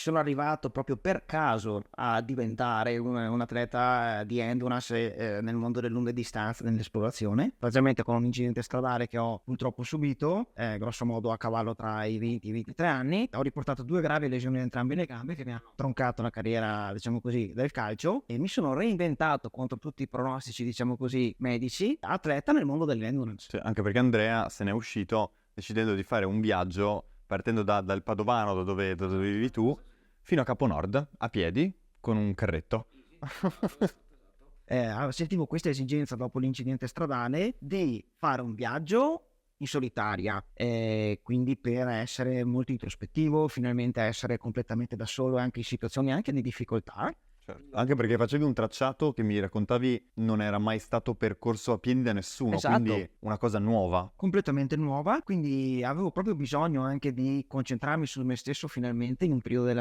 ci sono arrivato proprio per caso a diventare un atleta di endurance nel mondo delle lunghe distanze, nell'esplorazione, praticamente con un incidente stradale che ho purtroppo subito, grosso modo a cavallo tra i 20 e i 23 anni. Ho riportato 2 gravi lesioni in entrambe le gambe che mi hanno troncato la carriera, diciamo così, del calcio, e mi sono reinventato contro tutti i pronostici, diciamo così, medici, atleta nel mondo dell'endurance. Cioè, anche perché Andrea se n'è uscito decidendo di fare un viaggio partendo dal Padovano, da dove vivi tu, fino a Caponord, a piedi, con un carretto. Sentivo questa esigenza dopo l'incidente stradale di fare un viaggio in solitaria, quindi per essere molto introspettivo, finalmente essere completamente da solo anche in situazioni anche di difficoltà. Certo. Anche perché facevi un tracciato che mi raccontavi non era mai stato percorso a piedi da nessuno, Esatto. quindi una cosa nuova. Completamente nuova, quindi avevo proprio bisogno anche di concentrarmi su me stesso finalmente in un periodo della